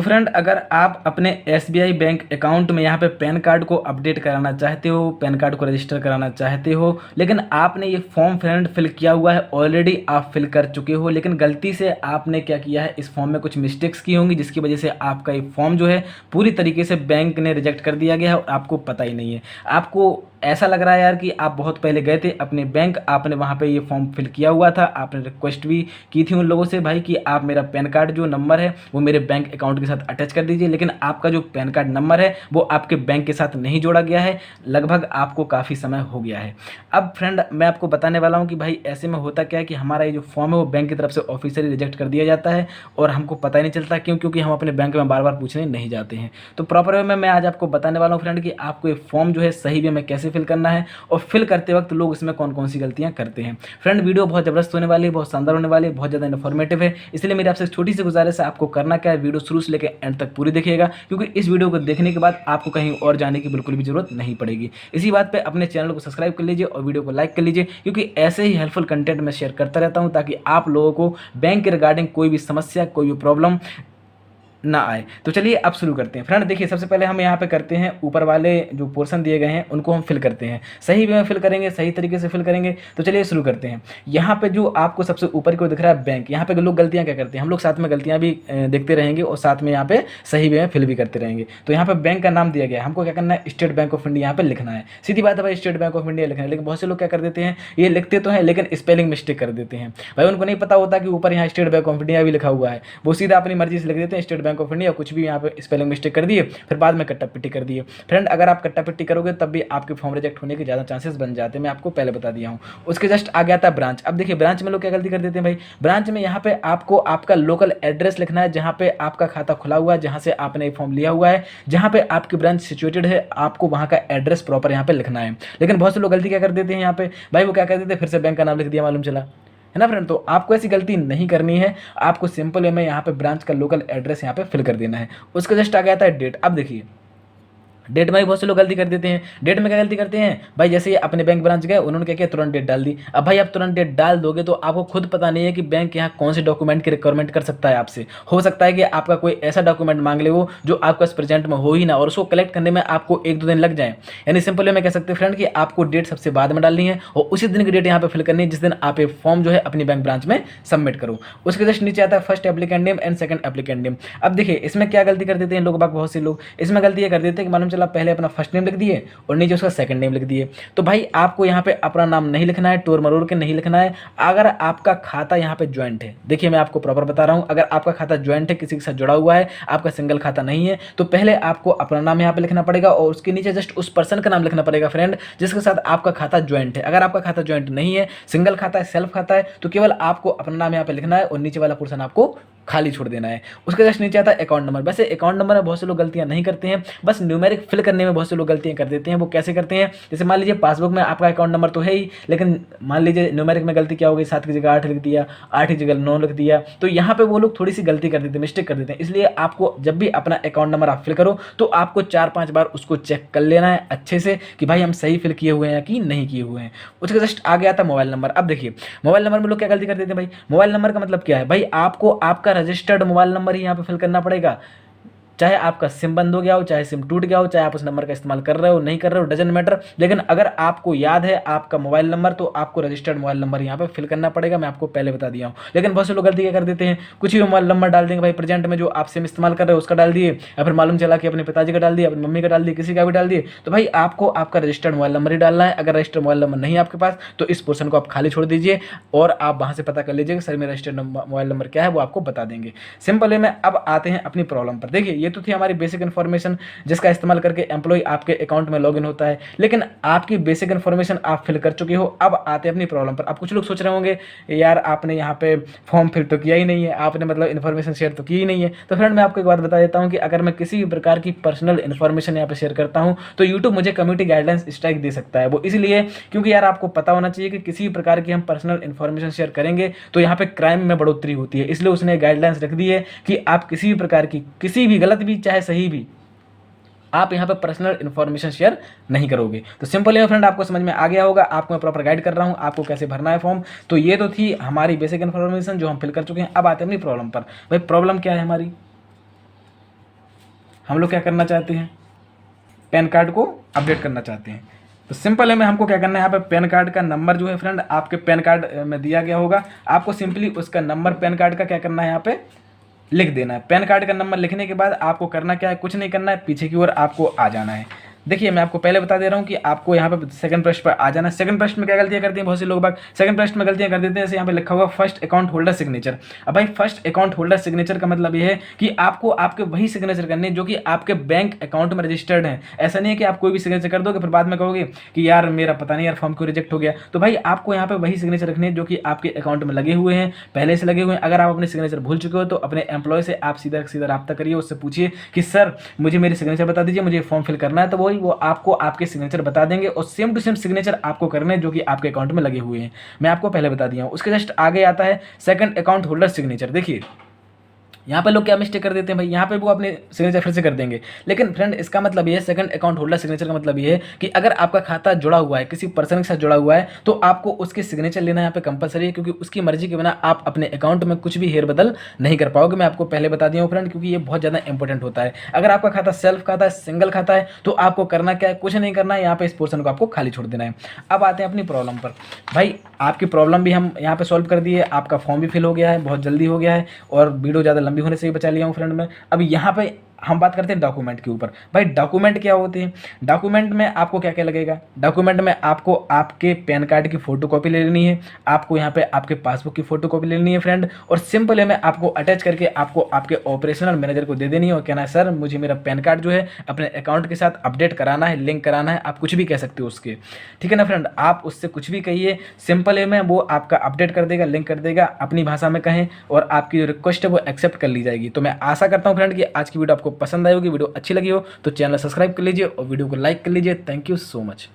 तो फ्रेंड, अगर आप अपने एसबीआई बैंक अकाउंट में यहाँ पे पैन कार्ड को अपडेट कराना चाहते हो, पैन कार्ड को रजिस्टर कराना चाहते हो, लेकिन आपने ये फॉर्म फ्रेंड फिल किया हुआ है, ऑलरेडी आप फिल कर चुके हो, लेकिन गलती से आपने क्या किया है, इस फॉर्म में कुछ मिस्टेक्स की होंगी जिसकी वजह से आपका ये फॉर्म जो है पूरी तरीके से बैंक ने रिजेक्ट कर दिया गया है और आपको पता ही नहीं है। आपको ऐसा लग रहा है यार कि आप बहुत पहले गए थे अपने बैंक, आपने वहाँ पे ये फॉर्म फिल किया हुआ था, आपने रिक्वेस्ट भी की थी उन लोगों से भाई कि आप मेरा पैन कार्ड जो नंबर है वो मेरे बैंक अकाउंट के साथ अटैच कर दीजिए, लेकिन आपका जो पैन कार्ड नंबर है वो आपके बैंक के साथ नहीं जोड़ा गया है। लगभग आपको काफ़ी समय हो गया है। अब फ्रेंड, मैं आपको बताने वाला हूँ कि भाई ऐसे में होता क्या है कि हमारा ये जो फॉर्म है वो बैंक की तरफ से ऑफिशियली रिजेक्ट कर दिया जाता है और हमको पता ही नहीं चलता। क्यों? क्योंकि हम अपने बैंक में बार बार पूछने नहीं जाते हैं। तो प्रॉपर वे में मैं आज आपको बताने वाला हूँ फ्रेंड कि आपको ये फॉर्म जो है सही वे में कैसे फिल करना है और फिल करते वक्त लोग इसमें कौन कौन सी गलतियां करते हैं। फ्रेंड, वीडियो बहुत ज़बरदस्त होने वाली है, बहुत शानदार होने वाली है, बहुत ज़्यादा इन्फॉर्मेटिव है। इसलिए मेरी आपसे छोटी सी गुजारिश है, आपको करना क्या है, वीडियो शुरू से लेकर एंड तक पूरी देखिएगा, क्योंकि इस वीडियो को देखने के बाद आपको कहीं और जाने की बिल्कुल भी जरूरत नहीं पड़ेगी। इसी बात पर अपने चैनल को सब्सक्राइब कर लीजिए और वीडियो को लाइक कर लीजिए, क्योंकि ऐसे ही हेल्पफुल कंटेंट मैं शेयर करता रहता हूँ ताकि आप लोगों को बैंक के रिगार्डिंग कोई भी समस्या, कोई भी प्रॉब्लम ना आए। तो चलिए अब शुरू करते हैं। फ्रेंड देखिए, सबसे पहले हम यहाँ पे करते हैं, ऊपर वाले जो पोर्शन दिए गए हैं उनको हम फिल करते हैं, सही वे में फिल करेंगे, सही तरीके से फिल करेंगे। तो चलिए शुरू करते हैं। यहाँ पे जो आपको सबसे ऊपर को दिख रहा है बैंक, यहाँ पे लोग गलतियाँ क्या करते हैं, हम लोग साथ में गलतियाँ भी देखते रहेंगे और साथ में यहाँ पे सही वे में फिल भी करते रहेंगे। तो यहाँ पे बैंक का नाम दिया गया है, हमको क्या करना है, स्टेट बैंक ऑफ इंडिया यहाँ पे लिखना है। सीधी बात है भाई, स्टेट बैंक ऑफ इंडिया लिखना है, लेकिन बहुत से लोग क्या कर देते हैं, ये लिखते तो हैं लेकिन स्पेलिंग मिस्टेक कर देते हैं। भाई उनको नहीं पता होता कि ऊपर यहाँ स्टेट बैंक ऑफ इंडिया भी लिखा हुआ है, वो सीधा अपनी मर्जी से लिख देते हैं स्टेट बैंक ऑफ इंडिया, कुछ भी यहाँ पे स्पेलिंग मिस्टेक कर दिए, फिर बाद में कट्टा पिट्टी कर दिए। फ्रेंड, अगर आप कट्टा पिट्टी करोगे तब भी आपके फॉर्म रिजेक्ट होने के ज़्यादा चांसेस बन जाते हैं, मैं आपको पहले बता दिया हूँ। उसके जस्ट आ गया था ब्रांच। अब देखिए ब्रांच में लोग क्या गलती कर देते हैं भाई, ब्रांच में यहाँ पे आपको आपका लोकल एड्रेस लिखना है, जहाँ पे आपका खाता खुला हुआ है, जहाँ से आपने ये फॉर्म लिया हुआ है, जहाँ पे आपकी ब्रांच सिचुएटेड है, आपको वहाँ का एड्रेस प्रॉपर यहाँ पे लिखना है। लेकिन बहुत से लोग गलती क्या कर देते हैं यहाँ पे भाई, वो क्या कर देते हैं, फिर से बैंक का नाम लिख दिया, मालूम चला, है ना फ्रेंड। तो आपको ऐसी गलती नहीं करनी है, आपको सिंपल वे में यहाँ पे ब्रांच का लोकल एड्रेस यहाँ पे फिल कर देना है। उसका जस्ट आ गया था डेट। अब देखिए डेट में भी बहुत से लोग गलती कर देते हैं। डेट में क्या गलती करते हैं भाई, जैसे ये अपने बैंक ब्रांच गए, उन्होंने क्या किया, तुरंत डेट डाल दी। अब भाई आप तुरंत डेट डाल दोगे तो आपको खुद पता नहीं है कि बैंक यहाँ कौन से डॉक्यूमेंट की रिक्वायरमेंट कर सकता है आपसे। हो सकता है कि आपका कोई ऐसा डॉक्यूमेंट मांग ले वो जो आपके पास प्रेजेंट में हो ही ना, और उसको कलेक्ट करने में आपको 1-2 दिन लग जाए। यानी सिंपल वे में कह सकते हैं फ्रेंड कि आपको डेट सबसे बाद में डालनी है और उसी दिन की डेट यहाँ पे फिल करनी है जिस दिन आप ये फॉर्म जो है अपनी बैंक ब्रांच में सबमिट करो। उसके जस्ट नीचे आता है first applicant name and second applicant name. अब देखिए इसमें क्या गलती कर देते हैं लोग बाग, बहुत से लोग इसमें गलती ये कर देते हैं कि मालूम चला पहले अपना फर्स्ट नेम लिख दिए और नीचे उसका सेकंड नेम लिख दिए। तो भाई आपको यहाँ पे अपना नाम नहीं लिखना है, टोर मरोड़ के नहीं लिखना है। अगर आपका खाता यहाँ पे ज्वाइंट है, देखिए मैं आपको प्रॉपर बता रहा हूँ, अगर आपका खाता ज्वाइंट है, किसी के साथ जुड़ा हुआ है, आपका सिंगल खाता नहीं है, तो पहले आपको अपना नाम यहाँ पे लिखना पड़ेगा और उसके नीचे जस्ट उस पर्सन का नाम लिखना पड़ेगा फ्रेंड जिसके साथ आपका खाता ज्वाइंट है। अगर आपका खाता ज्वाइंट नहीं है, सिंगल खाता है, सेल्फ खाता है, तो केवल आपको अपना नाम यहाँ पे लिखना है और नीचे वाला पोर्शन आपको खाली छोड़ देना है। उसके जस्ट नीचे आता है अकाउंट नंबर। वैसे अकाउंट नंबर में बहुत से लोग गलतियां नहीं करते हैं, बस न्यूमेरिक फिल करने में बहुत से लोग गलतियां कर देते हैं। वो कैसे करते हैं, जैसे मान लीजिए पासबुक में आपका अकाउंट नंबर तो है ही, लेकिन मान लीजिए न्यूमेरिक में गलती क्या हो गई, 7 की जगह 8 लिख दिया, 8 की जगह 9 लिख दिया, तो यहाँ पे वो लोग थोड़ी सी गलती कर देते हैं, मिस्टेक कर देते हैं। इसलिए आपको जब भी अपना अकाउंट नंबर आप फिल करो तो आपको 4-5 बार उसको चेक कर लेना है अच्छे से कि भाई हम सही फिल किए हुए हैं कि नहीं किए हुए हैं। उसके जस्ट आ गया था मोबाइल नंबर। अब देखिए मोबाइल नंबर में लोग क्या गलती कर देते हैं भाई, मोबाइल नंबर का मतलब क्या है भाई, आपको आपका रजिस्टर्ड मोबाइल नंबर ही यहाँ पे फिल करना पड़ेगा। चाहे आपका सिम बंद हो गया हो, चाहे सिम टूट गया हो, चाहे आप उस नंबर का इस्तेमाल कर रहे हो नहीं कर रहे हो, डजंट मैटर। लेकिन अगर आपको याद है आपका मोबाइल नंबर तो आपको रजिस्टर्ड मोबाइल नंबर यहाँ पे फिल करना पड़ेगा, मैं आपको पहले बता दिया हूँ। लेकिन बहुत से लोग गलती क्या कर देते हैं, कुछ ही मोबाइल नंबर डाल देंगे भाई, प्रेजेंट में जो आप सिम इस्तेमाल कर रहे हो उसका डाल दिए, या फिर मालूम चला कि अपने पिताजी का डाल दिया, अपनी मम्मी का डाल दिया, किसी का भी डाल दिए। तो भाई आपको आपका रजिस्टर्ड मोबाइल नंबर ही डालना है। अगर रजिस्टर्ड मोबाइल नंबर नहीं है आपके पास तो इस पोर्शन को आप खाली छोड़ दीजिए और आप वहाँ से पता कर लीजिए कि सर मेरा रजिस्टर्ड मोबाइल नंबर क्या है, वो आपको बता देंगे। सिंपल है में अब आते हैं अपनी प्रॉब्लम पर। देखिए ये तो थी हमारी बेसिक इन्फॉर्मेशन जिसका इस्तेमाल करके एम्प्लॉय आपके अकाउंट में लॉगिन होता है, लेकिन आपकी बेसिक इन्फॉर्मेशन आप फिल कर चुके हो। अब आते हैं अपनी प्रॉब्लम पर। अब कुछ लोग सोच रहे होंगे यार आपने यहाँ पे फॉर्म फिल तो किया ही नहीं है, आपने मतलब इन्फॉर्मेशन शेयर तो की ही नहीं है। तो फ्रेंड मैं आपको एक बात बता देता हूँ कि अगर मैं किसी भी प्रकार की पर्सनल इन्फॉर्मेशन यहाँ पे शेयर करता हूँ तो यूट्यूब मुझे कम्युनिटी गाइडलाइंस स्ट्राइक दे सकता है। वो इसलिए क्योंकि यार आपको पता होना चाहिए कि किसी भी प्रकार की हम पर्सनल इन्फॉर्मेशन शेयर करेंगे तो यहाँ पे क्राइम में बढ़ोतरी होती है, इसलिए उसने गाइडलाइंस रख दी है कि आप किसी भी प्रकार की, किसी भी गलत भी चाहे सही भी, आप यहाँ पे पर्सनल इन्फॉर्मेशन शेयर नहीं करोगे। तो सिंपल है फ्रेंड, आपको समझ में आ गया होगा, आपको मैं प्रॉपर गाइड कर रहा हूँ आपको कैसे भरना है फॉर्म। तो ये तो थी हमारी बेसिक इन्फॉर्मेशन जो हम फिल कर चुके हैं। अब आते हैं अपनी प्रॉब्लम पर। भाई प्रॉब्लम क्या है हमारी, हम लोग क्या करना चाहते हैं, पैन कार्ड को अपडेट करना चाहते हैं। तो सिंपल है, में हमको क्या करना है, यहाँ पे पैन कार्ड का नंबर जो है फ्रेंड आपके पैन कार्ड में दिया गया होगा, आपको सिंपली उसका नंबर पैन कार्ड का क्या करना है, यहाँ पे लिख देना है। पैन कार्ड का नंबर लिखने के बाद आपको करना क्या है, कुछ नहीं करना है, पीछे की ओर आपको आ जाना है। देखिए मैं आपको पहले बता दे रहा हूँ कि आपको यहाँ पे सेकंड पृष्ठ पर आ जाना है। सेकंड पृष्ठ में क्या गलतियाँ करते हैं बहुत से लोग बाग, सेकंड पृष्ठ में गलतियाँ कर देते हैं। जैसे यहाँ पे लिखा हुआ फर्स्ट अकाउंट होल्डर सिग्नेचर। अब भाई फर्स्ट अकाउंट होल्डर सिग्नेचर का मतलब ये है कि आपको आपके वही सिग्नेचर करने हैं जो कि आपके बैंक अकाउंट में रजिस्टर्ड है। ऐसा नहीं है कि आप कोई भी सिग्नेचर कर दोगे फिर बाद में कहोगे कि यार मेरा पता नहीं यार फॉर्म क्यों रिजेक्ट हो गया। तो भाई आपको यहाँ पे वही सिग्नेचर रखने हैं जो कि आपके अकाउंट में लगे हुए हैं, पहले से लगे हुए हैं। अगर आप अपने सिग्नेचर भूल चुके हो तो अपने एम्प्लॉय से आप सीधा सीधा रब्ता करिए, उससे पूछिए कि सर मुझे मेरी सिग्नेचर बता दीजिए, मुझे फॉर्म फिल करना है। तो वही वो आपको आपके सिग्नेचर बता देंगे और सेम टू सेम सिग्नेचर आपको करने जो कि आपके अकाउंट में लगे हुए हैं। मैं आपको पहले बता दिया हूं। उसके जस्ट आगे आता है सेकंड अकाउंट होल्डर सिग्नेचर। देखिए यहाँ पे लोग क्या मिस्टेक कर देते हैं भाई, यहाँ पे वो अपने सिग्नेचर फिर से कर देंगे। लेकिन फ्रेंड इसका मतलब ये है, सेकंड अकाउंट होल्डर सिग्नेचर का मतलब ये है कि अगर आपका खाता जुड़ा हुआ है, किसी पर्सन के साथ जुड़ा हुआ है, तो आपको उसके सिग्नेचर लेना यहाँ पे कंपलसरी है, क्योंकि उसकी मर्जी के बिना आप अपने अकाउंट में कुछ भी हेर बदल नहीं कर पाओगे। मैं आपको पहले बता दिया हूँ फ्रेंड, क्योंकि ये बहुत ज़्यादा इंपॉर्टेंट होता है। अगर आपका खाता सेल्फ खाता है, सिंगल खाता है, तो आपको करना क्या है, कुछ नहीं करना है, यहाँ पे इस पोर्सन को आपको खाली छोड़ देना है। अब आते हैं अपनी प्रॉब्लम पर। भाई आपकी प्रॉब्लम भी हम यहाँ पे सॉल्व कर दिए, आपका फॉर्म भी फिल हो गया है, बहुत जल्दी हो गया है और वीडियो ज़्यादा लंबी होने से ही बचा लिया हूँ फ्रेंड में। अब यहाँ पे हम बात करते हैं डॉक्यूमेंट के ऊपर। भाई डॉक्यूमेंट क्या होते हैं, डॉक्यूमेंट में आपको क्या क्या लगेगा। डॉक्यूमेंट में आपको आपके पैन कार्ड की फोटोकॉपी ले लेनी है, आपको यहाँ पे आपके पासबुक की फोटोकॉपी लेनी है फ्रेंड, और सिंपल है में आपको अटैच करके आपको आपके ऑपरेशनल मैनेजर को दे देनी है और कहना है सर मुझे मेरा पैन कार्ड जो है अपने अकाउंट के साथ अपडेट कराना है, लिंक कराना है। आप कुछ भी कह सकते हो उसके, ठीक है ना फ्रेंड, आप उससे कुछ भी कहिए, सिंपल है में वो आपका अपडेट कर देगा, लिंक कर देगा, अपनी भाषा में कहें और आपकी जो रिक्वेस्ट है वो एक्सेप्ट कर ली जाएगी। तो मैं आशा करता हूँ फ्रेंड कि आज की वीडियो आपको पसंद आई होगी। वीडियो अच्छी लगी हो तो चैनल सब्सक्राइब कर लीजिए और वीडियो को लाइक कर लीजिए। Thank you so much.